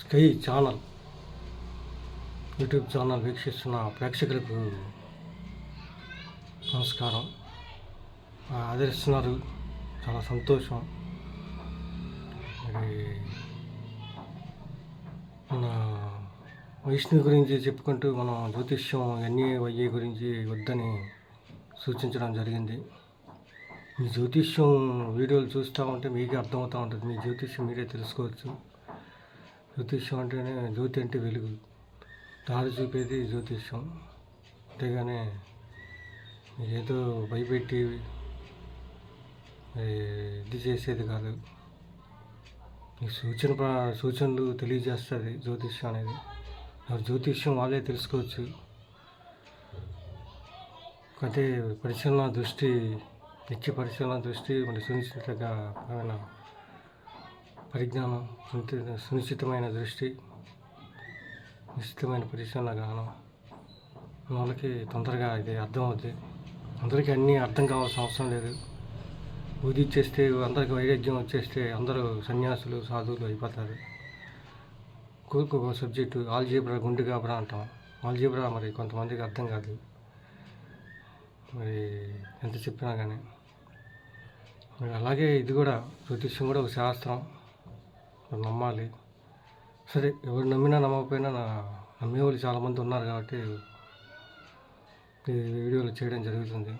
Sky channel YouTube channel వీక్షిస్తున్న ప్రేక్షకులకు నమస్కారం. ఆదరిస్తున్నారు, చాలా సంతోషం. మరి మన వైష్ణవి గురించి చెప్పుకుంటూ మనం జ్యోతిష్యం ఎన్ఏ గురించి వద్దని సూచించడం జరిగింది. మీ జ్యోతిష్యం వీడియోలు చూస్తూ ఉంటే మీకే అర్థమవుతూ ఉంటుంది. మీ జ్యోతిష్యం మీరే తెలుసుకోవచ్చు. జ్యోతిష్యం అంటేనే జ్యోతి అంటే వెలుగు, దారి చూపేది జ్యోతిష్యం. అంతేగానే ఏదో భయపెట్టి ఇది చేసేది కాదు. ఈ సూచనలు తెలియజేస్తుంది జ్యోతిష్యం అనేది. జ్యోతిష్యం వాళ్ళే తెలుసుకోవచ్చు. అంటే పరిశీలన దృష్టి, నిత్య పరిశీలన దృష్టి, మరి సునిశ్చితమైన పరిజ్ఞానం, సునిశ్చితమైన దృష్టి, నిశ్చితమైన పరిశీలన జ్ఞానం వాళ్ళకి తొందరగా ఇది అర్థం అవుతుంది. అందరికీ అన్నీ అర్థం కావాల్సిన అవసరం లేదు. ఊదిచ్చేస్తే అందరికీ వైరాగ్యం వచ్చేస్తే అందరూ సన్యాసులు, సాధువులు అయిపోతారు. ఒక్కొక్క సబ్జెక్టు ఆల్జీబ్రా, గుండు గాబ్రా అంటాం. ఆల్జీబ్రా మరి కొంతమందికి అర్థం కాదు. మరి ఎంత చెప్పినా కానీ మరి అలాగే ఇది కూడా, జ్యోతిష్యం కూడా ఒక శాస్త్రం. నమ్మాలి. సరే, ఎవరు నమ్మినా నమ్మకపోయినా నమ్మేవాళ్ళు చాలామంది ఉన్నారు కాబట్టి ఈ వీడియోలు చేయడం జరుగుతుంది.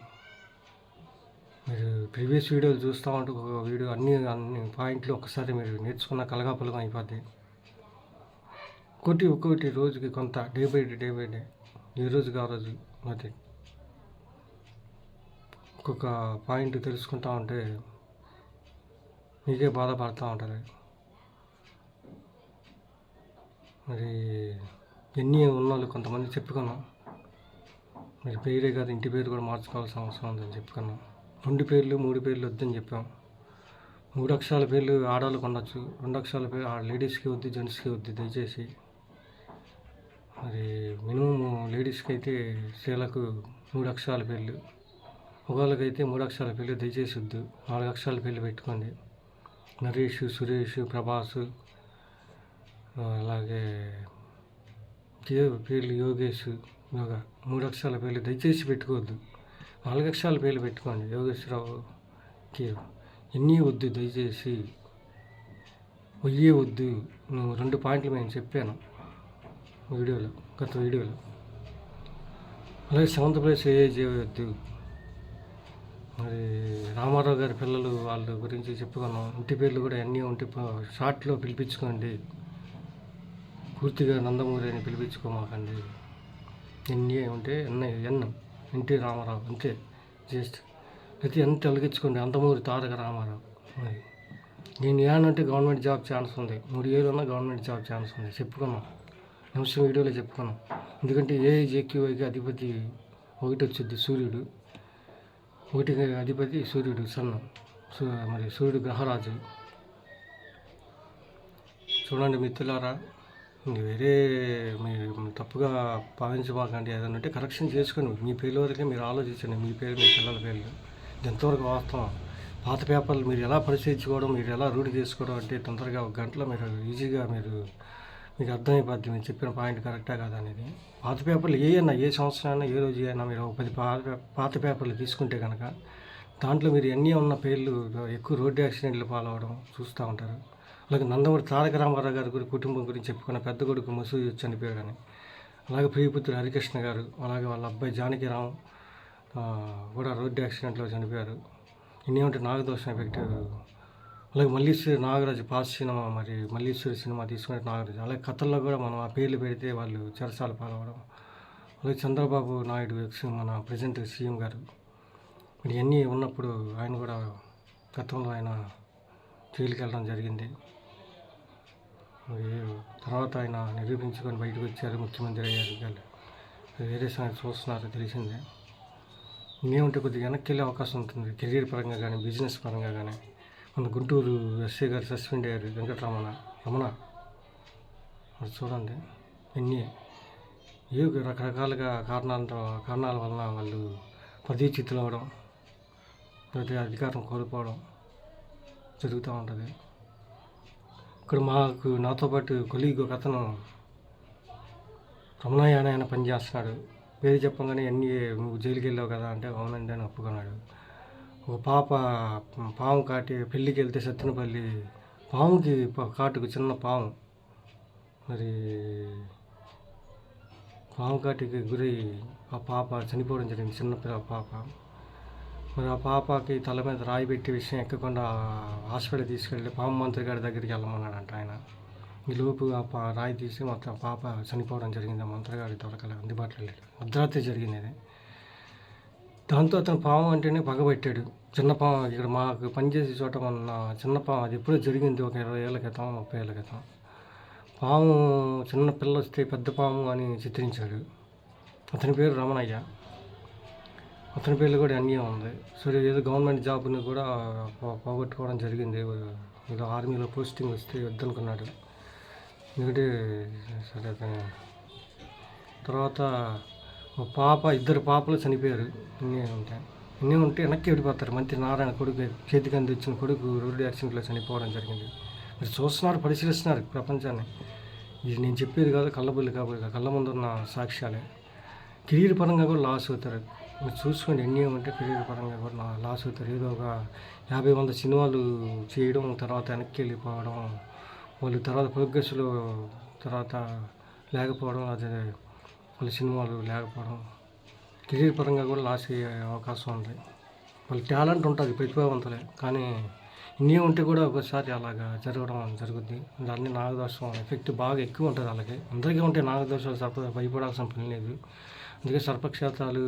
మీరు ప్రీవియస్ వీడియోలు చూస్తూ ఉంటే ఒక వీడియో అన్ని పాయింట్లు ఒక్కసారి మీరు నేర్చుకున్న కలగాపులగం అయిపోద్ది. ఒక్కొక్కటి రోజుకి కొంత డే బై డే ఏ రోజుకి ఆ రోజు అది ఒక్కొక్క పాయింట్ తెలుసుకుంటూ ఉంటే మీకే బాధపడుతూ ఉంటుంది. మరి ఎన్ని ఉన్నోళ్ళు కొంతమంది చెప్పుకున్నాం. మరి పేరే కాదు, ఇంటి పేరు కూడా మార్చుకోవాల్సిన అవసరం ఉందని చెప్పుకున్నాం. 2 పేర్లు 3 పేర్లు వద్దని చెప్పాం. 3 అక్షరాల పేర్లు ఆడవాళ్ళకు ఉండొచ్చు, 2 అక్షరాల పేరు లేడీస్కి వద్దు, జెంట్స్కి వద్దు దయచేసి. మరి మినిమం లేడీస్కి అయితే స్త్రీలకు 3 అక్షరాల పేర్లు, మగవాళ్ళకైతే 3 అక్షరాల పేర్లు దయచేసి వద్దు. 4 అక్షరాల పేర్లు పెట్టుకోండి. నరేష్, సురేష్, ప్రభాస్, అలాగే పేర్లు యోగేష్, యోగా 3 అక్షరాల పేర్లు దయచేసి పెట్టుకోవద్దు. 4 అక్షరాల పేర్లు పెట్టుకోండి. యోగేశ్వరరావుకి ఎన్ని వద్దు దయచేసి. వెయ్యే వద్దు. 2 పాయింట్లు నేను చెప్పాను గత వీడియోలో. అలాగే 7th ప్లేస్ చేయవద్దు. మరి రామారావు గారి పిల్లలు వాళ్ళ గురించి చెప్పుకున్నాం. ఇంటి పేర్లు కూడా అన్నీ ఉంటే షార్ట్లో పిలిపించుకోండి. పూర్తిగా నందమూరి అని పిలిపించుకోమాకండి. ఎన్ని ఉంటే ఎన్టీ రామారావు అంతే, జస్ట్ ప్రతి ఎంత తొలగించుకోండి. నందమూరి తారక రామారావు. నేను ఏనంటే గవర్నమెంట్ జాబ్ ఛాన్స్ ఉంది, 3 ఏళ్ళు ఉన్నా గవర్నమెంట్ జాబ్ ఛాన్స్ ఉంది చెప్పుకున్నాం. నిమిషం వీడియోలో చెప్పుకున్నాం. ఎందుకంటే ఏజేక్యూఐకి అధిపతి 1 వచ్చింది సూర్యుడు. 1కి అధిపతి సూర్యుడు, సన్ను. మరి సూర్యుడు గ్రహరాజు. చూడండి మిత్రులారా, వేరే మీరు తప్పుగా భావించమాకండి. ఏదైనా ఉంటే కరెక్షన్ చేసుకోండి. మీ పేర్ల వరకే మీరు ఆలోచించండి. మీ పేరు, మీ పిల్లల పేర్లు ఇది ఎంతవరకు వాస్తవం. పాత పేపర్లు మీరు ఎలా పరిశీలించుకోవడం, మీరు ఎలా రూఢి చేసుకోవడం అంటే తొందరగా 1 గంటలో మీరు ఈజీగా మీకు అర్థమైపోద్ది మీరు చెప్పిన పాయింట్ కరెక్టా కాదా అనేది. పాత పేపర్లు ఏ సంవత్సరం అయినా, ఏ రోజు అయినా మీరు 10 పాత పేపర్లు తీసుకుంటే కనుక దాంట్లో మీరు ఎన్ని ఉన్న పేర్లు ఎక్కువ రోడ్డు యాక్సిడెంట్లు పాలవడం చూస్తూ ఉంటారు. అలాగే నందమూరి తారక రామారావు గారి కుటుంబం గురించి చెప్పుకున్న పెద్ద కొడుకు మసూద్ చనిపోయాడని, అలాగే ప్రియపుత్రుడు హరికృష్ణ గారు, అలాగే వాళ్ళ అబ్బాయి జానకిరామ్ కూడా రోడ్డు యాక్సిడెంట్లో చనిపోయారు. ఇన్నేమంటే నాగదోషం ఎఫెక్ట్. అలాగే మల్లీశ్వరి నాగరాజు పాస్ సినిమా, మరి మల్లీశ్వరి సినిమా తీసుకునే నాగరాజు. అలాగే కథల్లో కూడా మనం ఆ పేర్లు పెడితే వాళ్ళు చెరసాల పాలవడం. అలాగే చంద్రబాబు నాయుడు మన ప్రజెంట్ సీఎం గారు, మరి ఇవన్నీ ఉన్నప్పుడు ఆయన కూడా గతంలో ఆయన జైలుకి వెళ్ళడం జరిగింది. తర్వాత ఆయన నిరూపించుకొని బయటకు వచ్చారు, ముఖ్యమంత్రి అయ్యారు. వేరే సంగతి చూస్తున్నారు తెలిసిందే. ఇంకేముంటే కొద్దిగా వెనక్కి వెళ్ళే అవకాశం ఉంటుంది, కెరీర్ పరంగా కానీ, బిజినెస్ పరంగా కానీ. మన గుంటూరు ఎస్ఐ గారు సస్పెండ్ అయ్యారు, వెంకటరమణ. అది చూడండి, ఎన్ని రకరకాలుగా కారణాల వలన వాళ్ళు పదవీచ్యుతులు అవ్వడం, లేదా అధికారం కోల్పోవడం జరుగుతూ ఉంటుంది. ఇక్కడ నాతో పాటు కొలీగ్ ఒక అతను రమణయ్య అని ఆయన పని చేస్తున్నాడు. పేరు చెప్పగానే అన్నీ నువ్వు జైలుకి వెళ్ళావు కదా అంటే అవునండి అని ఒప్పుకున్నాడు. ఒక పాప పాము కాటి పెళ్ళికి వెళ్తే సత్తెనపల్లి పాముకి కాటుకు చిన్న పాము మరి పాము కాటికి గురై ఆ పాప చనిపోవడం జరిగింది. చిన్న పాప. మరి ఆ పాపకి తల మీద రాయి పెట్టి విషయం ఎక్కకుండా హాస్పిటల్ తీసుకెళ్ళి పాము మంత్రి గారి దగ్గరికి వెళ్ళమన్నాడంట ఆయన. ఈలోపు ఆ రాయి తీసి మొత్తం పాప చనిపోవడం జరిగింది. ఆ మంత్రగాడి దొరకలే, అందుబాటులో లేడు. అర్ధరాత్రి జరిగింది అది. దాంతో అతను పాము అంటేనే పగబట్టాడు. చిన్న పాము ఇక్కడ మాకు పనిచేసే చోట మొన్న చిన్న పాము అది ఎప్పుడో జరిగింది, ఒక 20 ఏళ్ళ క్రితం 30 ఏళ్ళ క్రితం. పాము చిన్న పిల్ల వస్తే పెద్ద పాము అని చిత్రించాడు. అతని పేరు రమణయ్య. అతని పేర్లు కూడా అన్యం ఉంది. సరే ఏదో గవర్నమెంట్ జాబ్ని కూడా పోగొట్టుకోవడం జరిగింది. ఏదో ఆర్మీలో పోస్టింగ్ వస్తే వద్దనుకున్నాడు. ఎందుకంటే సరే అతను తర్వాత ఇద్దరు పాపలు చనిపోయారు. ఇన్ని ఉంటే వెనక్కి వెళ్ళిపోతారు. మంత్రి నారాయణ కొడుకు చేతికి అందించిన కొడుకు రోడ్డు యాక్సిడెంట్లో చనిపోవడం జరిగింది. మీరు చూస్తున్నారు, పరిశీలిస్తున్నారు ప్రపంచాన్ని. ఇది నేను చెప్పేది కాదు, కళ్ళబుల్లి కాబట్టి కళ్ళ ముందున్న సాక్ష్యాలే. కెరీర్ పరంగా కూడా లాస్ అవుతారు. మీరు చూసుకోండి, ఎన్ని ఉంటే కెరీర్ పరంగా కూడా లాస్ అవుతారు. ఏదో ఒక 50-100 సినిమాలు చేయడం, తర్వాత వెనక్కి వెళ్ళిపోవడం, వాళ్ళు తర్వాత ప్రోగ్రెస్లో తర్వాత లేకపోవడం, అదే వాళ్ళ సినిమాలు లేకపోవడం, కెరీర్ పరంగా కూడా లాస్ అయ్యే అవకాశం ఉంది. వాళ్ళ టాలెంట్ ఉంటుంది, ప్రతిభావంతులే, కానీ ఇన్ని ఉంటే కూడా ఒకసారి అలాగా జరగడం జరుగుద్ది. దాన్ని నాగదోషం ఎఫెక్ట్ బాగా ఎక్కువ ఉంటుంది వాళ్ళకి. అందరికీ ఉంటే నాగదోషాలు భయపడాల్సిన పని లేదు. అందుకే సర్పక్షేత్రాలు,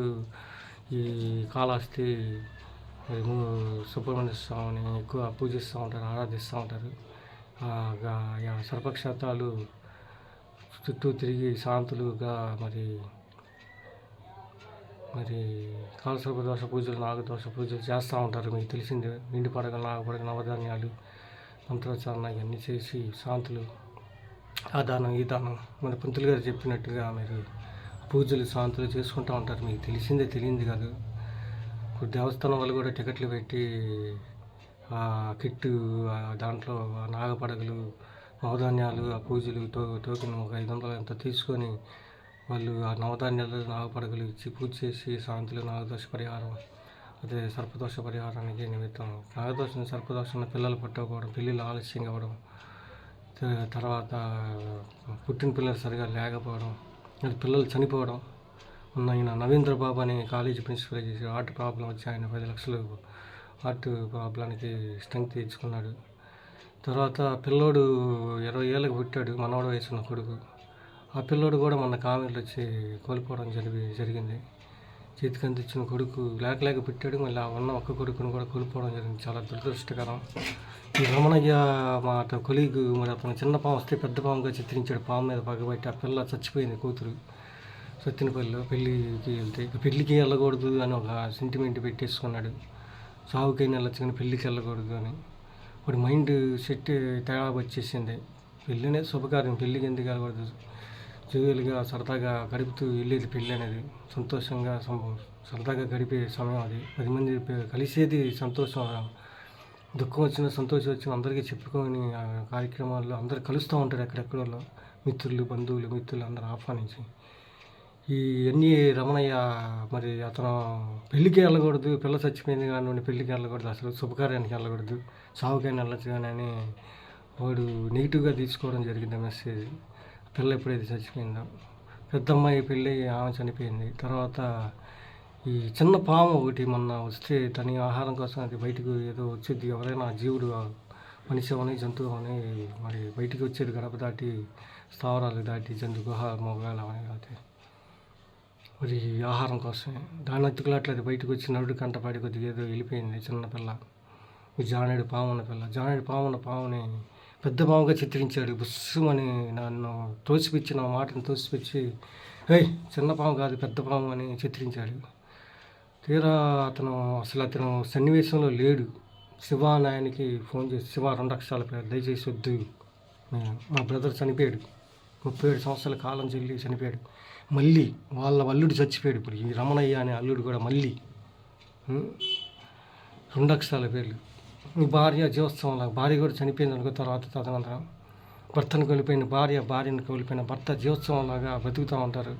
ఈ కాళహస్తి, సుబ్రహ్మణ్య స్వామిని ఎక్కువ పూజిస్తూ ఉంటారు, ఆరాధిస్తూ ఉంటారు. సర్పక్షేత్రాలు చుట్టూ తిరిగి శాంతులుగా మరి కాలసర్పదోష పూజలు, నాగదోష పూజలు చేస్తూ ఉంటారు. మీకు తెలిసిందే. నిండి పడగ, నాగపడగ, నవధాన్యాలు, మంత్రోచ్చారణ ఇవన్నీ చేసి శాంతులు, ఆ దానం ఈ దానం మన పంతులు గారు చెప్పినట్టుగా మీరు పూజలు శాంతులు చేసుకుంటూ ఉంటారు. మీకు తెలియంది కాదు. ఇప్పుడు దేవస్థానం వాళ్ళు కూడా టికెట్లు పెట్టి ఆ కిట్టు, దాంట్లో నాగపడగలు, నవధాన్యాలు, ఆ పూజలు టోకెన్ ఒక 500 ఎంత తీసుకొని వాళ్ళు ఆ నవధాన్యాలు, నాగపడగలు ఇచ్చి పూజ చేసి శాంతులు, నాగదోష పరిహారం, అదే సర్పదోష పరిహారానికి నిమిత్తం. నాగదోషం, సర్పదోషం పిల్లలు పుట్టకపోవడం, పెళ్ళిళ్ళు ఆలస్యంగా అవ్వడం, తర్వాత పుట్టిన పిల్లలు సరిగా లేకపోవడం, పిల్లలు చనిపోవడం. ఆయన నవీంద్రబాబు అనే కాలేజీ ప్రిన్సిపల్ చేసి హార్ట్ ప్రాబ్లం వచ్చి ఆయన 10 లక్షలు హార్ట్ ప్రాబ్లానికి స్ట్రెంగ్త్ తెచ్చుకున్నాడు. తర్వాత పిల్లోడు 20 ఏళ్ళకి పుట్టాడు, మనవడు వయసున్న కొడుకు. ఆ పిల్లోడు కూడా మొన్న కామెంట్లు వచ్చి కోల్పోవడం జరిగింది. చేతికి అందించిన కొడుకు లేక పుట్టాడు, మళ్ళీ ఉన్న ఒక్క కొడుకును కూడా కోల్పోవడం జరిగింది. చాలా దురదృష్టకరం. ఈ రమణయ్య మా కొలీగు మరి అతను చిన్న పాము వస్తే పెద్ద పాముగా చిత్రించాడు. పాము మీద పగబట్టి ఆ పిల్ల చచ్చిపోయింది, కూతురు సత్తెనపల్లిలో. పెళ్ళికి వెళ్తే ఇక పెళ్ళికి వెళ్ళకూడదు అని ఒక సెంటిమెంట్ పెట్టేసుకున్నాడు. సావుకైనా వెళ్ళొచ్చు కానీ పెళ్ళికి వెళ్ళకూడదు అని. వాడి మైండ్ సెట్ తేడా వచ్చేసింది. పెళ్ళి అనేది శుభకార్యం, పెళ్ళికి ఎందుకు వెళ్ళకూడదు, జోవియల్గా సరదాగా గడుపుతూ వెళ్ళేది పెళ్ళి అనేది. సంతోషంగా సరదాగా గడిపే సమయం అది. 10 మంది కలిసేది సంతోషం. దుఃఖం వచ్చినా, సంతోషం వచ్చినా అందరికీ చెప్పుకొని ఆ కార్యక్రమాల్లో అందరు కలుస్తూ ఉంటారు. ఎక్కడెక్కడో మిత్రులు, బంధువులు, అందరూ ఆహ్వానించి ఇవన్నీ రమణయ్య మరి అతను పెళ్ళికి వెళ్ళకూడదు, పిల్ల చచ్చిపోయింది కానీ పెళ్ళికి వెళ్ళకూడదు, అసలు శుభకార్యానికి వెళ్ళకూడదు, సావుకైనా వెళ్ళచ్చు కానీ అని వాడు నెగిటివ్గా తీసుకోవడం జరిగింది మెసేజ్. పిల్ల ఎప్పుడైతే చచ్చిపోయిందో, పెద్ద అమ్మాయి పెళ్ళి ఆమె చనిపోయింది. తర్వాత ఈ చిన్న పాము ఒకటి మొన్న వస్తే దాని ఆహారం కోసం అది బయటకు ఏదో వచ్చేది. ఎవరైనా జీవుడు, మనిషి అని జంతువు అని మరి బయటికి వచ్చేది, గడప దాటి స్థావరాలు దాటి గుహ మొగాలు అవన్నీ కాదు మరి ఆహారం కోసమే. దాని అతుకులాట్లేదు బయటకు వచ్చి నరుడు కంటపాడి కొద్దిగా ఏదో వెళ్ళిపోయింది చిన్న పిల్ల. జానేడు పాము ఉన్న పిల్ల. జానేడు పాము ఉన్న పాముని పెద్ద పాముగా చిత్రించాడు. బుస్సుమని నన్ను తోసిపిచ్చి, నా మాటను తోసిపిచ్చి, చిన్న పాము కాదు పెద్ద పాము అని చిత్రించాడు. తీరా అతను సన్నివేశంలో లేడు. శివ నాయనికి ఫోన్ చేసి, శివ 2 అక్షరాల పేరు, దయచేసి వద్దు, మా బ్రదర్ చనిపోయాడు, 37 సంవత్సరాల కాలం చెల్లి చనిపోయాడు. మళ్ళీ వాళ్ళ అల్లుడు చచ్చిపోయాడు. ఇప్పుడు ఈ రమణయ్య అనే అల్లుడు కూడా మళ్ళీ 2 అక్షరాల పేర్లు. మీ భార్య జీవోత్సవం, భార్య కూడా చనిపోయింది అనుకో. తర్వాత తదనంతరం భర్తను కోల్పోయిన భార్య, భార్యను కోల్పోయిన భర్త జీవోత్సవంలాగా బతుకుతూ ఉంటారు.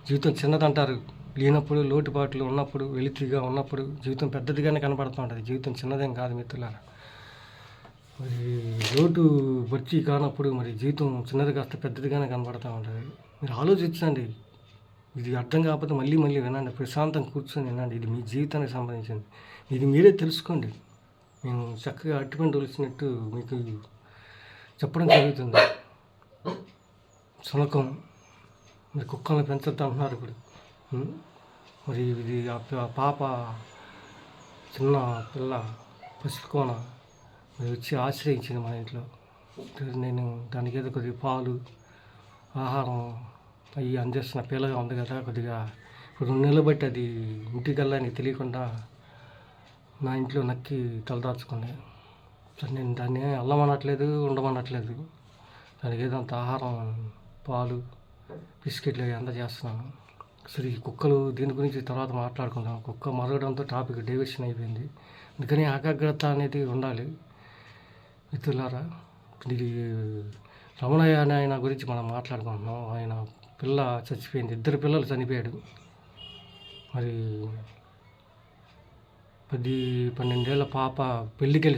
జీవితం చిన్నదంటారు. లేనప్పుడు, లోటుపాట్లు ఉన్నప్పుడు, వెలితిగా ఉన్నప్పుడు జీవితం పెద్దదిగానే కనపడుతూ ఉంటుంది. జీవితం చిన్నదేం కాదు మిత్రులారా. మరి లోటు భర్తీ కానప్పుడు మరి జీవితం చిన్నది కాస్త పెద్దదిగానే కనపడుతూ ఉంటుంది. మీరు ఆలోచించండి. ఇది అర్థం కాకపోతే మళ్ళీ మళ్ళీ వినండి. ప్రశాంతంగా కూర్చొని వినండి. ఇది మీ జీవితానికి సంబంధించింది. ఇది మీరే తెలుసుకోండి. మేము చక్కగా అట్టుకొని తొలిచినట్టు మీకు చెప్పడం జరుగుతుంది. శునకం మరి కుక్కల్ని పెంచొద్దు అంటున్నారు ఇప్పుడు. మరి ఇది పాప చిన్న పిల్ల పసికోన మరి వచ్చి ఆశ్రయించింది మా ఇంట్లో. నేను దానికి ఏదో కొద్దిగా పాలు, ఆహారం అవి అందిస్తున్న పిల్లగా ఉంది కదా, కొద్దిగా ఇప్పుడు 2 నెలలు బట్టి అది ఇంటికల్లా నీకు తెలియకుండా నా ఇంట్లో నక్కి తలదాచుకుంది. సరే నేను దాన్ని అల్లమనట్లేదు, ఉండమనట్లేదు. దానికి ఏదో అంత ఆహారం, పాలు, బిస్కెట్లు అందజేస్తున్నాను. సరే ఈ కుక్కలు దీని గురించి తర్వాత మాట్లాడుకుందాం. కుక్క మరగడంతో టాపిక్ డైవర్షన్ అయిపోయింది. అందుకని ఏకాగ్రత అనేది ఉండాలి మిత్రులారా. ఇది రమణయ్య అనే ఆయన గురించి మనం మాట్లాడుకుంటున్నాం. ఆయన పిల్ల చచ్చిపోయింది. 2 పిల్లలు చనిపోయాడు. మరి 10-12 ఏళ్ళ పాప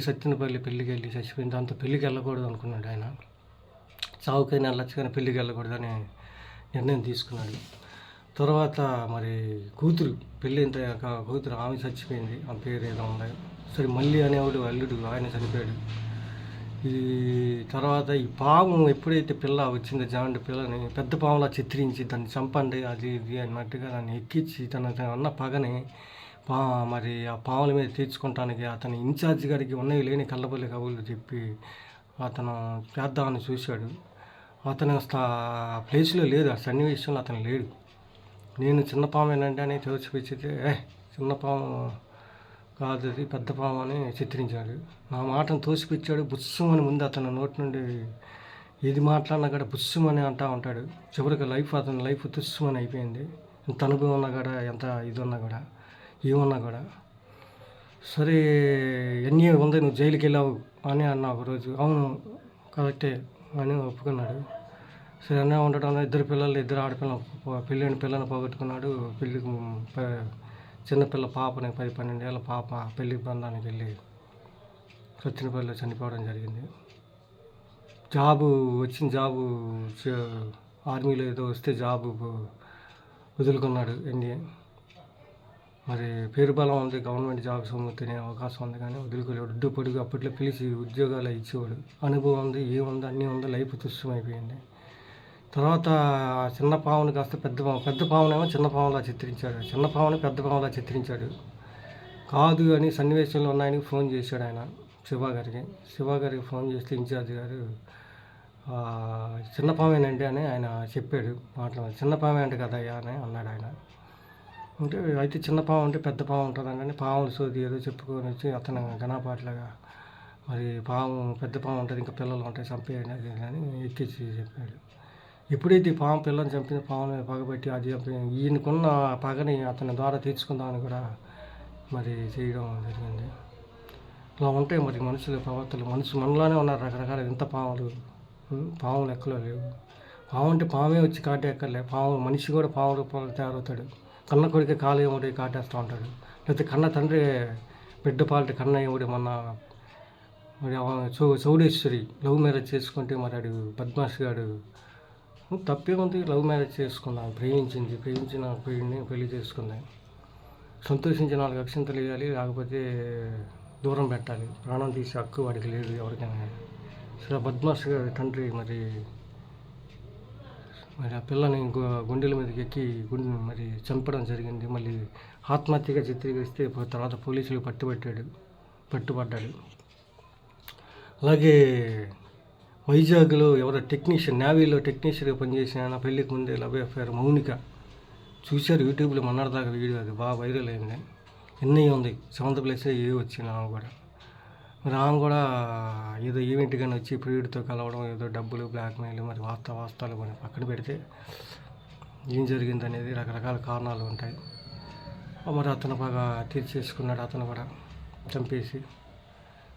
సత్యనపల్లి పెళ్ళికి వెళ్ళి చచ్చిపోయింది. దాంతో పెళ్ళికి వెళ్ళకూడదు అనుకున్నాడు ఆయన. చావుకైనా వెళ్ళొచ్చు కానీ పెళ్ళికి వెళ్ళకూడదని నిర్ణయం తీసుకున్నాడు. తర్వాత మరి కూతురు పెళ్ళైన కూతురు ఆమె చచ్చిపోయింది. ఆమె పేరు ఏదో ఉంది. సరే మళ్ళీ అనేవాడు అల్లుడు ఆయన చనిపోయాడు. ఈ తర్వాత ఈ పాము ఎప్పుడైతే పిల్ల వచ్చిందో జాండి పిల్లని పెద్ద పాములా చిత్రించి దాన్ని చంపండి అది ఇది అన్నట్టుగా దాన్ని ఎక్కించి తన ఉన్న పగని మరి ఆ పాముల మీద తీర్చుకోవటానికి అతని ఇన్ఛార్జి గారికి ఉన్నవి లేని కళ్ళబల్లి కబుర్లు చెప్పి అతను చేద్దామని చూశాడు. అతను ఆ ప్లేస్లో లేదు. ఆ సన్నివేశంలో అతను లేడు. నేను చిన్న పాము ఏంటంటే అని తోచిపిచ్చితే చిన్న పాము కాదు అది పెద్ద పాము అని చిత్రించాడు. నా మాటను తోసిపిచ్చాడు. బుస్సుమని ముందు అతని నోటి నుండి ఏది మాట్లాడినా కూడా బుస్సుమని అంటూ ఉంటాడు. చివరికి అతని లైఫ్ తుస్సుమని అయిపోయింది. ఎంత అనుభవం ఉన్నా కూడా, ఎంత ఇది ఉన్నా కూడా, ఏమన్నా కూడా. సరే ఎన్ని ఉంది, నువ్వు జైలుకి వెళ్ళావు అని అన్నా ఒకరోజు. అవును కరెక్టే అని ఒప్పుకున్నాడు. సరే అన్నీ ఉండటం 2 పిల్లలు, 2 ఆడపిల్లలు, పెళ్ళైన పిల్లని పోగొట్టుకున్నాడు. పెళ్ళికి చిన్నపిల్ల పాపని 10-12 ఏళ్ళ పాప పెళ్లి బంధానికి వెళ్ళి సత్యనపల్లిలో చనిపోవడం జరిగింది. వచ్చిన జాబు ఆర్మీలో ఏదో వస్తే జాబు వదులుకున్నాడు ఎన్డీఏ. మరి పేరు బలం ఉంది, గవర్నమెంట్ జాబ్ సొమ్ము తినే అవకాశం ఉంది కానీ వదులుకోలేడు. ఒడ్డు పొడుగు అప్పట్లో పిలిచి ఉద్యోగాలు ఇచ్చేవాడు. అనుభవం ఉంది, ఏముంది, అన్నీ ఉంది. లైఫ్ తుస్సమైపోయింది. తర్వాత చిన్న పాముని కాస్త పెద్ద పామునేమో చిన్న పాములా చిత్రించాడు. చిన్న పాముని పెద్ద పాములా చిత్రించాడు. కాదు అని సన్నివేశంలో ఉన్నాయని ఫోన్ చేశాడు ఆయన శివ గారికి ఫోన్ చేస్తే ఇన్ఛార్జ్ గారు చిన్న పామేనండి అని ఆయన చెప్పాడు. చిన్న పామే అంటే కదయ్యా అని అన్నాడు ఆయన. అంటే అయితే చిన్న పాము అంటే పెద్ద పాము ఉంటుందని పాముల సోది ఏదో చెప్పుకొని వచ్చి అతను గణపాట్లాగా మరి పాము పెద్ద పాము ఉంటుంది, ఇంకా పిల్లలు ఉంటాయి, చంపేయండి అది అని ఎక్కించి చెప్పాడు. ఎప్పుడైతే పాము పిల్లని చంపిన పాముని పగబట్టి అది ఈయనకున్న పగని అతని ద్వారా తీర్చుకుందామని కూడా మరి చేయడం జరిగింది. ఇలా ఉంటాయి మరి మనుషుల ప్రవర్తనలు. మనలోనే ఉన్నారు రకరకాల వింత పాములు ఎక్కలో లేవు. పాము అంటే పామే వచ్చి కాటేక్కర్లే. మనిషి కూడా పాము రూపంలో తయారవుతాడు. కన్న కొడుకే కాలు ఏముడి కాటేస్తూ ఉంటాడు. లేకపోతే కన్న తండ్రి బిడ్డ పాలిటి కన్న ఏముడి మరి చౌడేశ్వరి లవ్ మ్యారేజ్ చేసుకుంటే మరి అడు బద్మాష్ గాడు తప్పేముంది, లవ్ మ్యారేజ్ చేసుకున్నాను, ప్రేమించిన పెళ్లి చేసుకుంది. సంతోషించిన 4 అక్షంతలు వేయాలి, లేకపోతే దూరం పెట్టాలి. ప్రాణం తీసే హక్కు వాడికి లేదు ఎవరికైనా. సరే బద్మాష్ గారి తండ్రి మరి ఆ పిల్లని గుండెల మీదకి ఎక్కి మరి చంపడం జరిగింది. మళ్ళీ ఆత్మహత్యగా చిత్రీకరిస్తే తర్వాత పోలీసులు పట్టుబడ్డాడు. అలాగే వైజాగ్లో ఎవరో టెక్నీషియన్, నేవీలో టెక్నీషియన్గా పనిచేసిన పెళ్ళికి ముందే లవ్ అఫేర్ మౌనిక చూశారు యూట్యూబ్లో మొన్నటిదాకా వీడియో. అది బాగా వైరల్ అయింది. ఎన్నో ఉంది 7th ప్లేస్ వచ్చింది ఆమె కూడా. మరి ఆమె కూడా ఏదో ఈవెంట్ కానీ వచ్చి ప్రియుడితో కలవడం, ఏదో డబ్బులు బ్లాక్మెయిల్, మరి వాస్తవాలు కొన్ని పక్కన పెడితే ఏం జరిగింది అనేది రకరకాల కారణాలు ఉంటాయి. మరి అతను బాగా తీర్చేసుకున్నాడు. అతను కూడా చంపేసి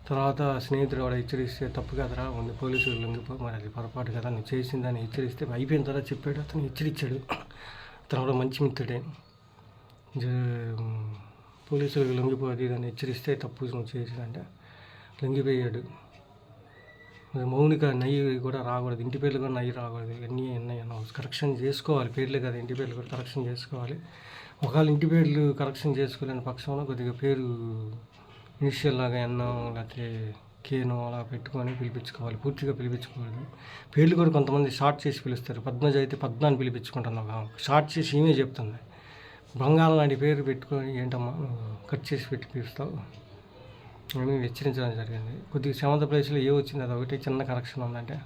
తర్వాత స్నేహితుడు వాడు హెచ్చరిస్తే తప్పు కదరా ఉంది పోలీసులు లొంగిపో మరి అది పొరపాటు కదా నువ్వు చేసిందని హెచ్చరిస్తే అయిపోయిన తర్వాత చెప్పాడు అతను హెచ్చరించాడు. అతను కూడా మంచి మిత్రుడే. పోలీసులకు లొంగిపో అది దాన్ని హెచ్చరిస్తే తప్పు నువ్వు చేసిందంటే లొంగిపోయాడు. మరి మౌనిక నయ్యి కూడా రాకూడదు, ఇంటి పేర్లు కూడా నయ్యి రాకూడదు, ఎన్ని కరెక్షన్ చేసుకోవాలి. పేర్లే కదా ఇంటి పేర్లు కూడా కరెక్షన్ చేసుకోవాలి. ఒకవేళ ఇంటి పేర్లు కరెక్షన్ చేసుకోలేని పక్షంలో కొద్దిగా పేరు ఇనిషియల్ లాగా ఎన్నో లేకపోతే కేనో అలా పెట్టుకొని పిలిపించుకోవాలి, పూర్తిగా పిలిపించుకోవాలి. పేర్లు కూడా కొంతమంది షార్ట్ చేసి పిలుస్తారు. పద్మజ అయితే పద్మ అని పిలిపించుకుంటున్నావు, షార్ట్ చేసి ఈమె చెప్తుంది. బంగాళం లాంటి పేరు పెట్టుకొని ఏంటమ్మా కట్ చేసి పెట్టి పిలుస్తావు అని హెచ్చరించడం జరిగింది. కొద్దిగా సెవెంత్ ప్లేస్లో వచ్చింది, అది ఒకటి చిన్న కరెక్షన్ ఉందంటే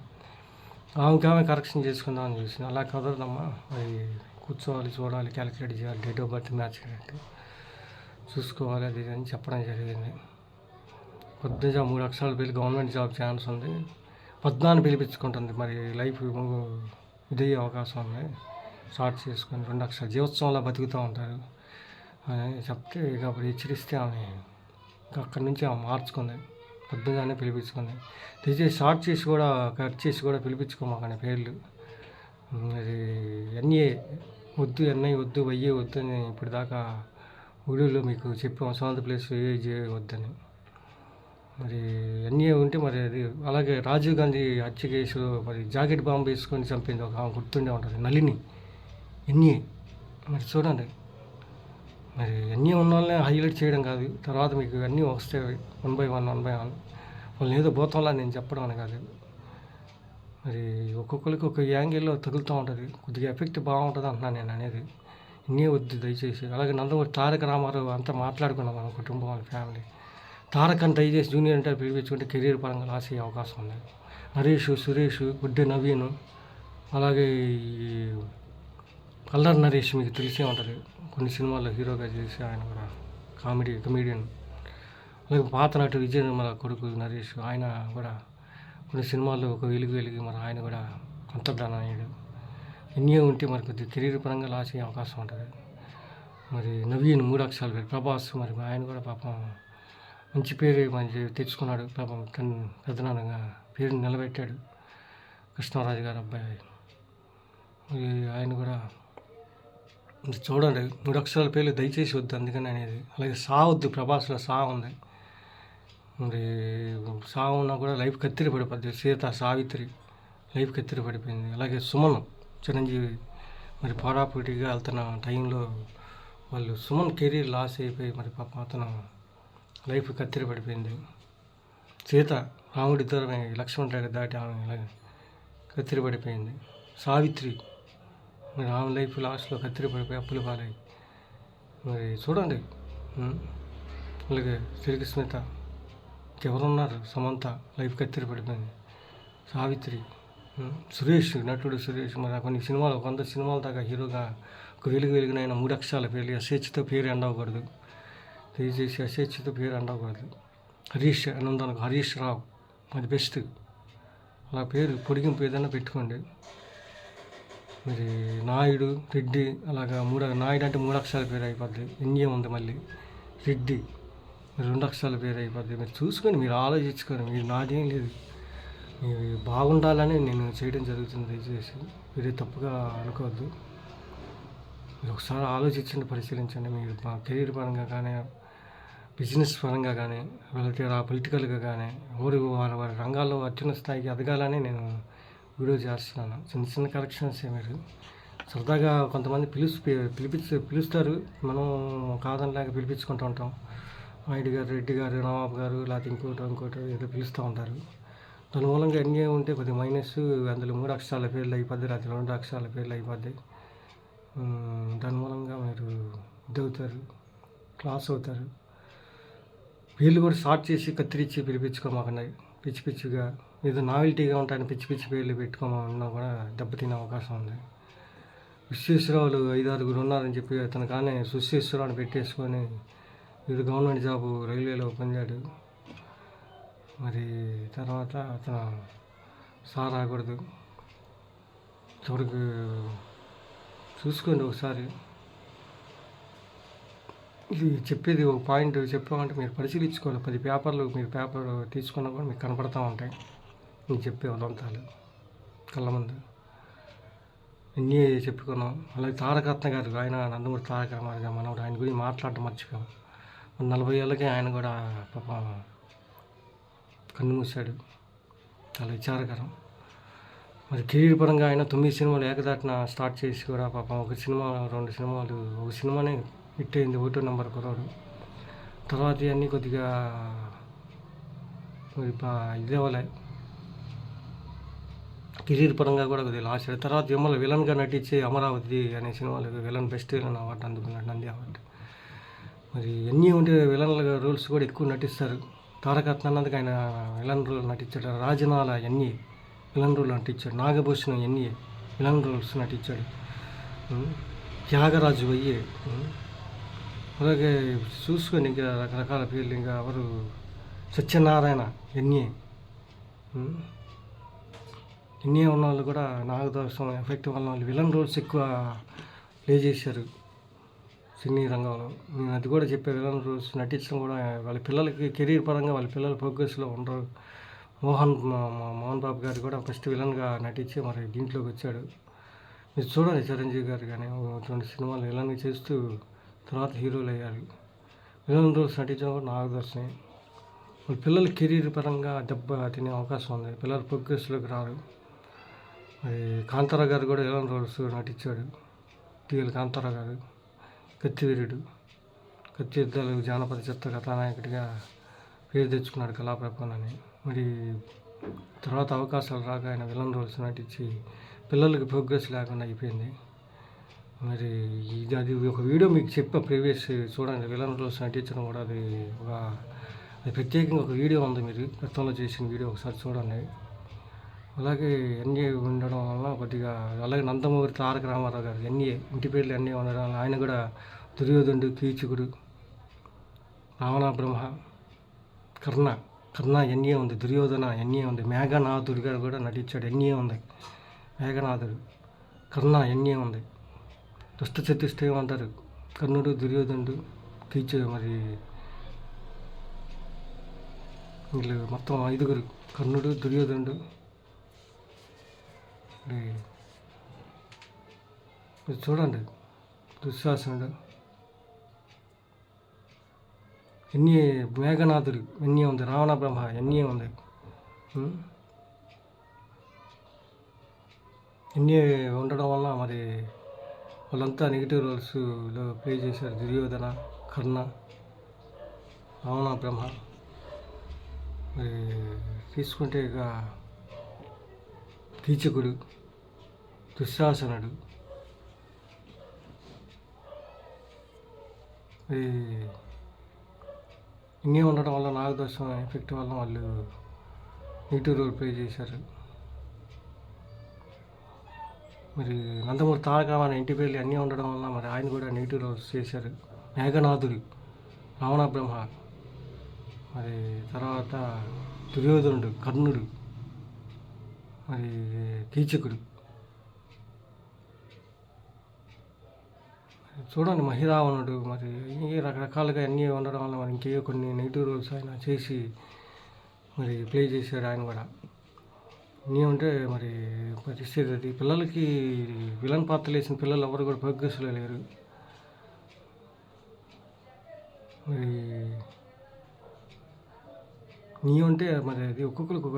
ఆమె కరెక్షన్ చేసుకుందామని చూసింది. అలా కుదరదమ్మా, అది కూర్చోవాలి, చూడాలి, క్యాలిక్యులేట్ చేయాలి, డేట్ ఆఫ్ బర్త్ మ్యాచ్ చూసుకోవాలి అది అని చెప్పడం జరిగింది. పద్మజ 3 అక్షరాల పేరు గవర్నమెంట్ జాబ్ ఛాన్స్ ఉంది, పద్నాన్ని పిలిపించుకుంటుంది. మరి లైఫ్ ఇదయ్యే అవకాశం ఉంది, స్టార్ట్ చేసుకొని 2 అక్షరాలు జీవోత్సవంలో బతుకుతూ ఉంటారు అని చెప్తే ఇక అప్పుడు హెచ్చరిస్తే ఆమె అక్కడి నుంచి ఆమె మార్చుకుంది, పద్మజానే పిలిపించుకుంది. తెచ్చేసి షార్ట్ చేసి కూడా కట్ చేసి కూడా పిలిపించుకోమాకని పేర్లు. అది ఎన్ఏ వద్దు, ఎన్ఐ వద్దు, వయ్యే వద్దు అని ఇప్పుడు దాకా ఊళ్ళో మీకు చెప్పాము. సెవెంత్ ప్లేస్ ఏజే వద్దని. మరి ఎన్ఏ ఉంటే మరి అది అలాగే రాజీవ్ గాంధీ హత్య కేసులో మరి జాకెట్ బాంబు వేసుకొని చంపింది ఒక ఆమె గుర్తుండే ఉంటుంది, నళిని. ఎన్ఏ మరి చూడండి, మరి అన్నీ ఉన్న వాళ్ళనే హైలైట్ చేయడం కాదు, తర్వాత మీకు అన్నీ వస్తాయి 1 by 1 వాళ్ళని ఏదో భూతంలా నేను చెప్పడం అని కాదు. మరి ఒక్కొక్కరికి ఒక యాంగిల్లో తగులుతూ ఉంటుంది, కొద్దిగా ఎఫెక్ట్ బాగుంటుంది అంటున్నాను నేను అనేది. ఇన్నే వద్దు దయచేసి. అలాగే నందమూరి తారక రామారావు అంతా మాట్లాడుకున్నాం మన కుటుంబం, వాళ్ళ ఫ్యామిలీ. తారక్ అని దయచేసి జూనియర్ అంటే పిలిపించుకుంటే కెరీర్ పరంగా లాస్ అయ్యే అవకాశం ఉంది. నరేష్, సురేష్, గుడ్డే నవీన్, అలాగే కల్లర్ నరేష్ మీకు తెలిసే ఉంటుంది, కొన్ని సినిమాల్లో హీరోగా చేసి ఆయన కూడా కమెడియన్. అలాగే పాత నటు విజయ నిర్మల కొడుకు నరేష్, ఆయన కూడా కొన్ని సినిమాల్లో ఒక వెలిగి మరి ఆయన కూడా అంతర్ధానం అయ్యాడు. ఎన్ని ఉంటే మరి కొద్దిగా కెరీర్ పరంగా లాస్ అయ్యే అవకాశం ఉంటుంది. మరి నవీన్ 3 అక్షరాలు పేరు ప్రభాస్, మరి ఆయన కూడా పాపం మంచి పేరు మంచి తెచ్చుకున్నాడు, పాపం పెద్దనాన్నగా పేరు నిలబెట్టాడు. కృష్ణరాజు గారు అబ్బాయి, ఆయన కూడా చూడండి 3 అక్షరాల పేర్లు దయచేసి వద్దు అందుకని అనేది. అలాగే సా వద్దు, ప్రభాస్లో సా ఉంది. మరి సా ఉన్నా కూడా లైఫ్ కత్తిరి పడిపోద్ది. సీత, సావిత్రి లైఫ్ కత్తిరి పడిపోయింది. అలాగే సుమన్, చిరంజీవి మరి పోరాపోటీగా వెళ్తున్న టైంలో వాళ్ళు సుమన్ కెరీర్ లాస్ అయిపోయి మరి పాప అతను లైఫ్ కత్తిరి పడిపోయింది. సీత రాముడి దూరమే లక్ష్మణ రేఖ దాటి ఆమె ఇలాగ కత్తిరి పడిపోయింది. సావిత్రి మరి ఆమె లైఫ్ లాస్ట్లో కత్తిరి పడిపోయి అప్పుల పాలై. మరి చూడండి, అలాగే శ్రీకృష్ణత ఎవరున్నారు, సమంత లైఫ్ కత్తిరి పడిపోయింది. సావిత్రి, సురేష్, నటుడు సురేష్ మరి కొన్ని సినిమాలు 100 సినిమాల దాకా హీరోగా ఒక వెలుగునైనా 3 అక్షరాల పేర్లు, ఎస్హెచ్తో పేరు ఎండవకూడదు, దయచేసి ఎస్హెచ్తో పేరు ఎండవకూడదు. హరీష్ అని ఉందనుకో, హరీష్ రావు అది బెస్ట్. అలా పేరు పొడిగింపు ఏదైనా పెట్టుకోండి. మరి నాయుడు, రెడ్డి అలాగా నాయుడు అంటే 3 అక్షరాల పేరు అయిపోద్ది. ఎన్ఏ ఉంది మళ్ళీ రెడ్డి, మీరు 2 అక్షరాల పేరు అయిపోద్ది. మీరు చూసుకొని మీరు ఆలోచించుకొని, మీరు నాదేం లేదు, మీరు బాగుండాలని నేను చేయడం జరుగుతుంది. దయచేసి మీరు తప్పుగా అనుకోవద్దు. మీరు ఒకసారి ఆలోచించండి, పరిశీలించండి. మీరు మా కెరీర్ పరంగా కానీ, బిజినెస్ పరంగా కానీ, లేకపోతే పొలిటికల్గా కానీ వారి రంగాల్లో అత్యున్నత స్థాయికి ఎదగాలని నేను వీడియో చేస్తున్నాను. చిన్న కరెక్షన్స్ మీరు సరదాగా కొంతమంది పిలుస్తారు, మనం కాదనిలాగా పిలిపించుకుంటూ ఉంటాం. నాయుడు గారు, రెడ్డి గారు, నవాబు గారు, లేకపోతే ఇంకోటి ఏదో పిలుస్తూ ఉంటారు. దాని మూలంగా ఎన్ని ఉంటే కొద్దిగా మైనస్, అందులో 3 అక్షరాల పేర్లు అయిపోద్ది, లేకపోతే 2 అక్షరాల పేర్లు అయిపోద్ది. దాని మూలంగా మీరు ఇదవుతారు, క్లాస్ అవుతారు. పేర్లు కూడా షార్ట్ చేసి కత్తిరించి పిలిపించుకోమాకండి. పిచ్చిగా ఏదో నావెల్టీగా ఉంటాయని పిచ్చి పేర్లు పెట్టుకోమన్నా కూడా దెబ్బతినే అవకాశం ఉంది. విశ్వేశ్వరరావులు 5-6 ఉన్నారని చెప్పి అతను కానీ సుశ్వేశ్వరరావుని పెట్టేసుకొని ఇది గవర్నమెంట్ జాబు రైల్వేలో పొందాడు. మరి తర్వాత అతను రాకూడదు. చివరికి చూసుకోండి ఒకసారి. ఇది చెప్పేది ఒక పాయింట్ చెప్పామంటే మీరు పరిశీలించుకోవాలి. 10 పేపర్లు మీరు పేపర్ తీసుకున్నా కూడా మీకు కనపడతా ఉంటాయి నేను చెప్పే ఉదంతాలు కళ్ళ ముందు. ఎన్ని చెప్పుకున్నాం. అలాగే తారకరత్న గారు, ఆయన నందమూరి తారక రామారావు గారు మనవడు, ఆయన గురించి మాట్లాడటం మర్చిపోయాం. 40 ఏళ్ళకే ఆయన కూడా పాపం కన్ను మూశాడు. చాలా విచారకరం. మరి కెరీర్ పరంగా ఆయన 9 సినిమాలు ఏకదాటిన స్టార్ట్ చేసి కూడా పాపం ఒక సినిమా 2 సినిమాలు, ఒక సినిమానే హిట్ అయింది, 1 నెంబర్ కుర్రాడు. తర్వాత ఇవన్నీ కొద్దిగా మరి ఇది అవ్వలే. కెరీర్ పరంగా కూడా కొద్దిగా లాస్ అయ్యాడు. తర్వాత విలన్గా నటించి అమరావతి అనే సినిమాలు విలన్ బెస్ట్ విలన్ అవార్డు అందుకున్నాడు, నంది అవార్డు. మరి ఎన్ని ఉంటే విలన్ల రోల్స్ కూడా ఎక్కువ నటిస్తారు. తారకరత్న అన్నందుకు ఆయన విలన్ రోల్ నటించాడు. రాజనాల ఎన్ని విలన్ రోల్ నటించాడు. నాగభూషణం ఎన్ని విలన్ రోల్స్ నటించాడు. త్యాగరాజు అయ్యే. అలాగే చూసుకొని ఇంకా రకరకాల పేర్లు, ఇంకా ఎవరు సత్యనారాయణ ఎన్ని ఉన్న వాళ్ళు కూడా నాగదోషం ఎఫెక్ట్ వల్ల వాళ్ళు విలన్ రోల్స్ ఎక్కువ ప్లే చేశారు సినీ రంగంలో. నేను అది కూడా చెప్పే విలన్ రోల్స్ నటించడం కూడా వాళ్ళ పిల్లలకి కెరీర్ పరంగా వాళ్ళ పిల్లల ప్రోగ్రెస్లో ఉండరు. మోహన్ బాబు గారు కూడా ఫస్ట్ విలన్గా నటించి మరి దీంట్లోకి వచ్చాడు. మీరు చూడండి, చిరంజీవి గారు కానీ 2 సినిమాలు విలన్గా చేస్తూ తర్వాత హీరోలు అయ్యారు. విలన్ రోల్స్ నటించడం కూడా నాగదర్శనే. వాళ్ళ పిల్లల కెరీర్ పరంగా దెబ్బ తినే అవకాశం ఉంది. పిల్లల ప్రోగ్రెస్లోకి రారు. మరి కాంతారా గారు కూడా విలన్ రోల్స్ నటించాడు. టీఎల్ కాంతారా గారు కత్తివీరుడు, కత్తి యుద్ధాలు జానపద చిత్ర కథానాయకుడిగా పేరు తెచ్చుకున్నాడు కళాప్రపన్ అని. మరి తర్వాత అవకాశాలు రాక ఆయన విలన్ రోల్స్ నటించి పిల్లలకి ప్రోగ్రెస్ లేకుండా అయిపోయింది. మరి అది ఒక వీడియో మీకు చెప్పా ప్రీవియస్, చూడండి. విలన్ రోల్స్ నటించడం కూడా అది ప్రత్యేకంగా ఒక వీడియో ఉంది, మీరు గతంలో చేసిన వీడియో ఒకసారి చూడండి. అలాగే ఎన్ఏ ఉండడం వల్ల కొద్దిగా, అలాగే నందమూరి తారక రామారావు గారు ఎన్ఏ ఇంటి పేర్లు ఎన్ఏ ఉండడం వల్ల ఆయన కూడా దుర్యోధనుడు, కీచకుడు, రావణ బ్రహ్మ, కర్ణ ఎన్ఏ ఉంది, దుర్యోధన ఎన్ఏ ఉంది, మేఘనాథుడు గారు కూడా నటించాడు, ఎన్ఏ ఉంది, మేఘనాథుడు. కర్ణ ఎన్ఏ ఉంది. దుష్ట చతుష్టయం ఏమంటారు, కర్ణుడు, దుర్యోధనుడు, మరి వీళ్ళు మొత్తం 5 కర్ణుడు, దుర్యోధనుడు, చూడండి, దుశ్శాసనుడు ఎన్ని, మేఘనాథుడు ఎన్ని ఉంది, రావణ బ్రహ్మ ఎన్ని ఉంది. ఎన్ని ఉండడం వల్ల మరి వాళ్ళంతా నెగిటివ్ రోల్స్లో ప్లే చేశారు. దుర్యోధన, కర్ణ, రావణ బ్రహ్మ. మరి తీసుకుంటే ఇక కీచకుడు, దుశ్శాసనుడు, ఇన్ని ఉండడం వల్ల నాగదోషం ఎఫెక్ట్ వల్ల వాళ్ళు నెగిటివ్ రోల్ ప్లే చేశారు. మరి నందమూరి తారక రామారావు ఇంటి పేర్లు అన్నీ ఉండడం వల్ల మరి ఆయన కూడా నెగిటివ్ రోల్స్ చేశారు. మేఘనాథుడు, రావణ బ్రహ్మ, మరి తర్వాత దుర్యోధనుడు, కర్ణుడు, మరి కీచకుడు. చూడండి, మహిరావణుడు, మరి రకరకాలుగా అన్నీ ఉండడం వల్ల మరి ఇంకే కొన్ని నెగిటివ్ రోల్స్ ఆయన చేసి మరి ప్లే చేశాడు ఆయన కూడా. అన్నీ ఉంటే మరి పరిస్థితి అది. పిల్లలకి విలన్ పాత్రలు వేసిన పిల్లలు ఎవరు కూడా ప్రోగ్రెస్లో లేరు. మరి నీ ఉంటే మరి అది ఒక్కొక్కరికి ఒక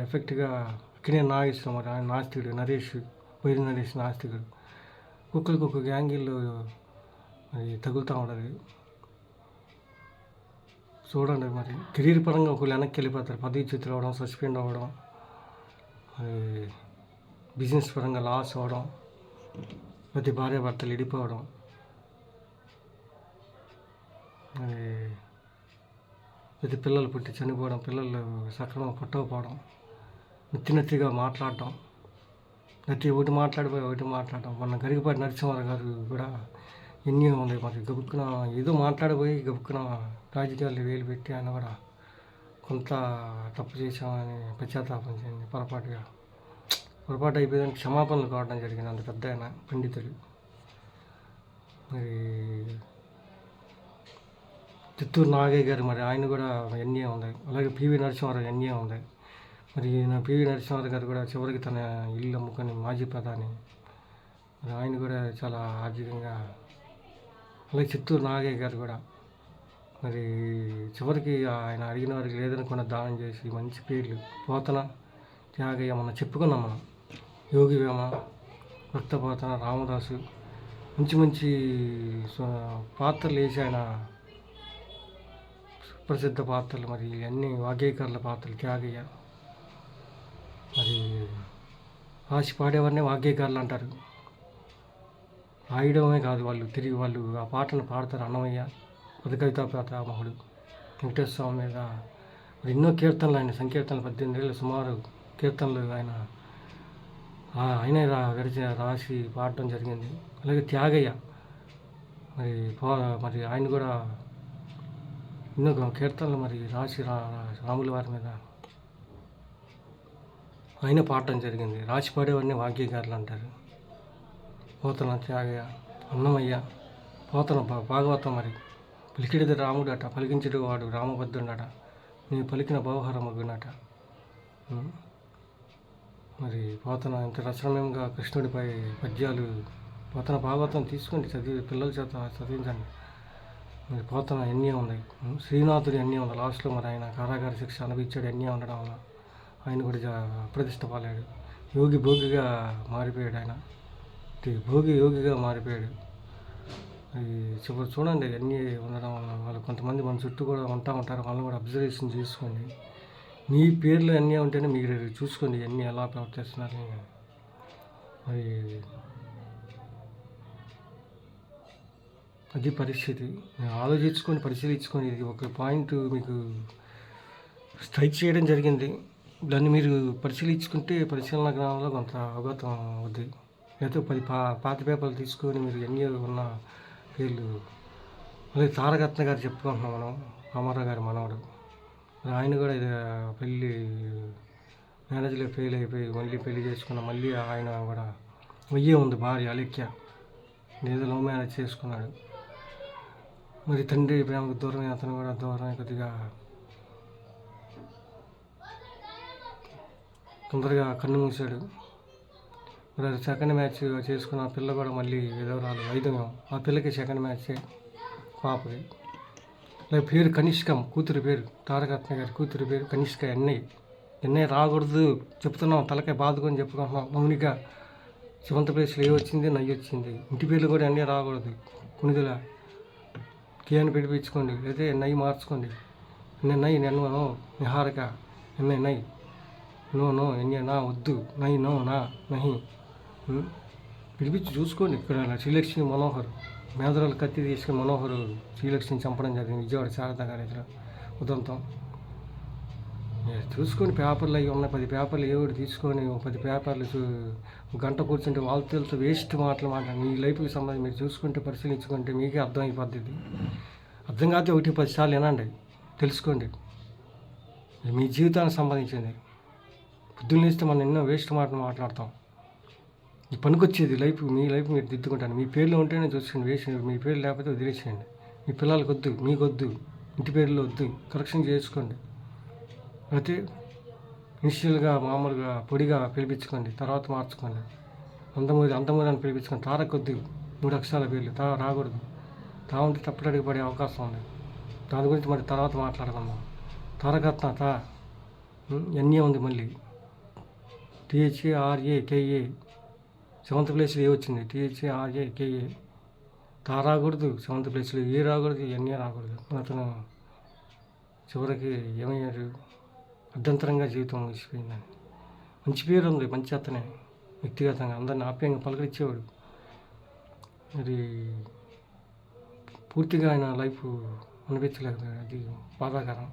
ఎఫెక్ట్గా. అక్కడే నాగేశ్వరం, మరి ఆయన నాస్తికుడు, వైరి నరేష్ నాస్తికుడు. ఒక్కొక్కరికి ఒక్కొక్క యాంగిల్లో మరి తగులుతూ ఉంటుంది. చూడండి, మరి కెరీర్ పరంగా ఒకళ్ళు వెనక్కి వెళ్ళిపోతారు, పదవిచ్యుతులు అవ్వడం, సస్పెండ్ అవ్వడం, మరి బిజినెస్ పరంగా లాస్ అవ్వడం, ప్రతి భార్యాభర్తలు విడిపోవడం, మరి ప్రతి పిల్లలు పుట్టి చనిపోవడం, పిల్లలు సక్రమంగా పుట్టకపోవడం, నత్తిగా మాట్లాడటం, ఒకటి మాట్లాడటం. మొన్న గరికపాటి నరసింహారావు గారు కూడా ఎన్ని ఉంది. మరి గబుక్కున ఏదో మాట్లాడిపోయి గబుక్కున రాజకీయాల్లో వేలు పెట్టి ఆయన కూడా కొంత తప్పు చేశామని పశ్చాత్తాపం చేయండి. పొరపాటు అయిపోయిందని క్షమాపణలు కావడం జరిగింది. అంత పెద్ద ఆయన పండితుడు. మరి చిత్తూరు నాగయ్య గారు మరి ఆయన కూడా ఎన్ఏ ఉంది. అలాగే పివి నరసింహారావు ఎన్ఏ ఉంది. మరి పివి నరసింహారావు గారు కూడా చివరికి తన ఇల్లు అమ్ముకొని మాజీ ప్రధాని. మరి ఆయన కూడా చాలా ఆర్థికంగా, అలాగే చిత్తూరు నాగయ్య గారు కూడా మరి చివరికి ఆయన అడిగిన వారికి లేదనుకున్న దానం చేసి మంచి పేర్లు. పోతన, త్యాగయ్య మనం చెప్పుకున్నాం. మనం యోగి వేమ, భక్తపోతన, రామదాసు మంచి మంచి పాత్రలు వేసి ఆయన ప్రసిద్ధ పాత్రలు. మరి అన్ని వాగ్గేయకారుల పాత్రలు. త్యాగయ్య మరి రాసి పాడేవారినే వాగ్గేయకారులు అంటారు. రాయడమే కాదు, వాళ్ళు ఆ పాటను పాడతారు. అన్నమయ్య, పదకవితా పితామహుడు, వెంకటేశ్వర స్వామి మీద మరి ఎన్నో కీర్తనలు, ఆయన సంకీర్తనలు 18 ఏళ్ళు సుమారు కీర్తనలు ఆయనే రాసి పాడటం జరిగింది. అలాగే త్యాగయ్య మరి ఆయన కూడా ఎన్నో కీర్తనలు మరి రాసి రాముల వారి మీద ఆయన పాడటం జరిగింది. రాసి పాడేవారిని వాగ్గేయకారులు అంటారు. పోతన, త్యాగయ్య, అన్నమయ్య, పోతన భాగవతం మరి పలికిడిది రాముడట, పలికించడు వాడు రామభద్రుడట, నేను పలికిన భవహర మగునట. మరి పోతన ఇంత రచనమయంగా కృష్ణుడిపై పద్యాలు. పోతన భాగవతం తీసుకోండి, పిల్లల చేత చదివించండి. మరి పోతన ఎన్నే ఉంది. శ్రీనాథుడు ఎన్నే ఉంది. లాస్ట్లో మరి ఆయన కారాగార శిక్ష అనుభవించాడు. ఎన్నే ఉండడం వల్ల ఆయన కూడా అప్రతిష్ట పాలాడు. భోగిగా మారిపోయాడు. ఆయన యోగిగా మారిపోయాడు. చివరి చూడండి, అన్నీ ఉండడం వల్ల వాళ్ళు కొంతమంది మన చుట్టూ కూడా ఉంటారు. వాళ్ళని కూడా అబ్జర్వేషన్ చేసుకోండి. మీ పేర్లు అన్నీ ఉంటేనే మీరు చూసుకోండి అన్నీ ఎలా ప్రవర్తిస్తున్నారు. మరి అది పరిస్థితి. ఆలోచించుకొని పరిశీలించుకొని ఇది ఒక పాయింట్ మీకు స్ట్రైక్ చేయడం జరిగింది. దాన్ని మీరు పరిశీలించుకుంటే పరిశీలన గ్రామంలో కొంత అవగతం అవుద్ది. లేకపోతే 10 పాత పేపర్లు తీసుకొని మీరు ఎన్ని ఉన్న పేర్లు. అలాగే తారకరత్న గారు చెప్పుకుంటున్నాం మనం, రామారావు గారి మనవడు. ఆయన కూడా పెళ్ళి మ్యారేజ్లో ఫెయిల్ అయిపోయి మళ్ళీ పెళ్లి చేసుకున్న, మళ్ళీ ఆయన కూడా ఉంది భార్య అలేఖ్య. ఏదో లవ్ మ్యారేజ్ చేసుకున్నాడు. మరి తండ్రి ప్రేమకు దూరమే, అతను కూడా దూరమే. కొద్దిగా తొందరగా కన్ను మూసాడు. మరి సెకండ్ మ్యాచ్ చేసుకున్న ఆ పిల్ల కూడా మళ్ళీ విధవరాలు, వైద్యం. ఆ పిల్లకి సెకండ్ మ్యాచే పాపకి. అలాగే పేరు కనిష్కం, కూతురు పేరు. తారకరత్న గారి కూతురు పేరు కనిష్క. ఎన్నయ్య రాకూడదు చెప్తున్నాం, తలకాయ బాదుకొని చెప్పుకుంటున్నాం. మౌనిక, శివంత ప్లేస్లో వచ్చింది, నయ్యి వచ్చింది. ఇంటి పేర్లు కూడా అన్నీ రాకూడదు. కునిదల కేని పిలిపించుకోండి, లేదా నయ్యి మార్చుకోండి. నయ్యి నెన్నో నిహారక, నయ్యి నో ఎన్య నా వద్దు, నయ్యి నో నా నహి పిలిపించి చూసుకోండి. ఇక్కడ శ్రీలక్ష్మి మనోహర్ మేదరాలు కత్తి తీసుకుని మనోహర్ శ్రీలక్ష్మిని చంపడం జరిగింది విజయవాడ శారదా కాలేజీలో ఉదంతం. చూసుకొని పేపర్లు అవి ఉన్నాయి, 10 పేపర్లు ఏవిడు తీసుకొని 10 పేపర్లు గంట కూర్చుంటే వాళ్ళతో వేస్ట్ మాటలు మీ లైఫ్కి సంబంధించి మీరు చూసుకుంటే పరిశీలించుకుంటే మీకే అర్థం అయిపోద్ది. అర్థం కాకపోతే 1-10 సార్లు వినండి, తెలుసుకోండి. మీ జీవితానికి సంబంధించింది. పొద్దున్న లేస్తే మనం ఎన్నో వేస్ట్ మాటలు మాట్లాడతాం. ఈ పనికొచ్చేది మీ లైఫ్ మీరు దిద్దుకుంటాను. మీ పేర్లు ఉంటేనే చూసుకోండి. వేసి మీ పేర్లు లేకపోతే వదిలేసేయండి. మీ పిల్లలకి వద్దు, మీకొద్దు, ఇంటి పేర్లు వద్దు, కరెక్షన్ చేసుకోండి. అయితే ఇనిషియల్గా మామూలుగా పొడిగా పిలిపించుకోండి, తర్వాత మార్చుకోండి. అంతమూరి అని పిలిపించుకోండి. తారకొద్దు, 3 అక్షరాల పేర్లు రాకూడదు. ఉంటే తప్పటడిగి పడే అవకాశం ఉంది. దాని గురించి మరి తర్వాత మాట్లాడుకుందాం. తారకరత్న ఎన్ఏ ఉంది, మళ్ళీ THARAKA. 7th ప్లేస్లో ఏ వచ్చింది, THARAKA. రాకూడదు, 7th ప్లేస్లో ఏ రాకూడదు, ఎన్ఏ రాకూడదు. అతను చివరికి ఏమయ్యారు, అర్ధంతరంగా జీవితం ముగిసిపోయిందని. మంచి పేరు ఉంది, మంచి అతనే. వ్యక్తిగతంగా అందరిని ఆప్యాయంగా పలకరించేవాడు. మరి పూర్తిగా ఆయన లైఫ్ అనిపించలేకపోయాడు. అది బాధాకరం.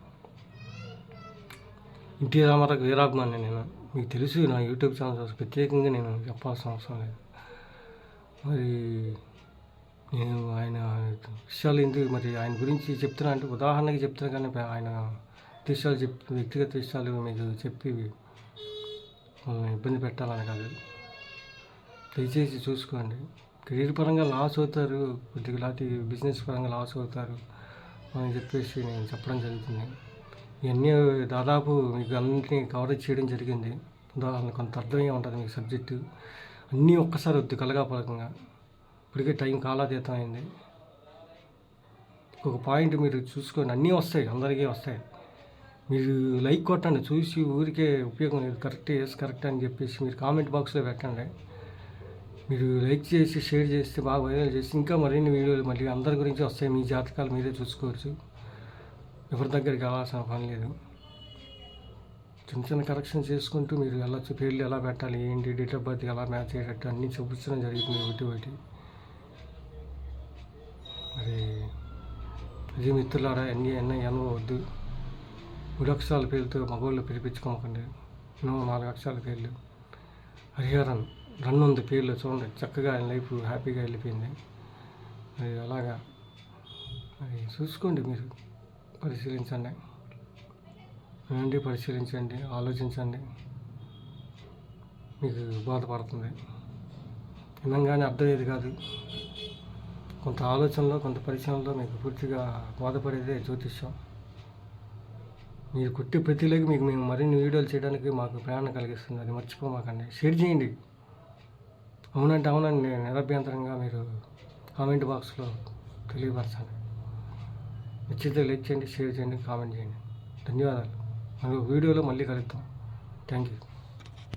ఎన్టీ రామారావు వీరాభిమాని నేను. మీకు తెలుసు, నా యూట్యూబ్ ఛానల్ ప్రత్యేకంగా నేను చెప్పాల్సిన అవసరం లేదు. మరి నేను ఆయన విషయాలు ఎందుకు మరి ఆయన గురించి చెప్తున్నా అంటే ఉదాహరణకి చెప్తున్నా, కానీ ఆయన విషయాలు వ్యక్తిగత విషయాలు మీకు చెప్పి వాళ్ళని ఇబ్బంది పెట్టాలని కాదు. దయచేసి చూసుకోండి. కెరీర్ పరంగా లాస్ అవుతారు, కొద్దిగా బిజినెస్ పరంగా లాస్ అవుతారు. అని చెప్పేసి నేను చెప్పడం జరుగుతుంది. ఇవన్నీ దాదాపు మీకు అన్నింటినీ కవరేజ్ చేయడం జరిగింది. ఉదాహరణ కొంత అర్థమయ్యే ఉంటుంది మీకు సబ్జెక్టు. అన్నీ ఒక్కసారి వద్దు కలగాపలకంగా. ఇప్పటికే టైం కాలాతీతం అయింది. ఒక పాయింట్ మీరు చూసుకోండి, అన్నీ వస్తాయి, అందరికీ వస్తాయి. మీరు లైక్ కొట్టండి, చూసి ఊరికే ఉపయోగం లేదు. కరెక్ట్ కరెక్ట్ అని చెప్పేసి మీరు కామెంట్ బాక్స్లో పెట్టండి. మీరు లైక్ చేసి షేర్ చేస్తే బాగా వైరల్ చేసి ఇంకా మరిన్ని వీడియోలు మళ్ళీ అందరి గురించి వస్తాయి. మీ జాతకాలు మీరే చూసుకోవచ్చు, ఎవరి దగ్గరికి వెళ్ళాల్సిన పని లేదు. చిన్న చిన్న కరెక్షన్ చేసుకుంటూ మీరు వెళ్ళొచ్చు. పేర్లు ఎలా పెట్టాలి, ఏంటి, డేట్ ఆఫ్ బర్త్ ఎలా మ్యాచ్ అయ్యేటట్టు అన్నీ చూపించడం జరుగుతుంది ఒకటి. మరి ఇది మిత్రులారా, ఎన్ని అనవద్దు. 3 అక్షరాల పేర్లతో మగవాళ్ళు పిలిపించుకోకండి. 4 అక్షరాల పేర్లు. హరిహరన్ రన్ ఉంది పేర్లు, చూడండి చక్కగా ఆయన లైఫ్ హ్యాపీగా వెళ్ళిపోయింది. మరి అలాగా మరి చూసుకోండి, మీరు పరిశీలించండి, ఆలోచించండి. మీకు బాధపడుతుంది, వినంగానే అర్థమయ్యేది కాదు. కొంత ఆలోచనలో, కొంత పరిశ్రమలో మీకు పూర్తిగా బాధపడేదే జ్యోతిష్యం. మీరు కొట్టే ప్రతిలోకి మీకు మేము మరిన్ని వీడియోలు చేయడానికి మాకు ప్రేరణ కలిగిస్తుంది. అది మర్చిపోమాకండి. షేర్ చేయండి. అవునంటే అవునండి, నిరభ్యంతరంగా మీరు కామెంట్ బాక్స్లో తెలియపరచండి. నచ్చితే లైక్ చేయండి, షేర్ చేయండి, కామెంట్ చేయండి. ధన్యవాదాలు. మరో వీడియోలో మళ్ళీ కలుద్దాం. Thank you.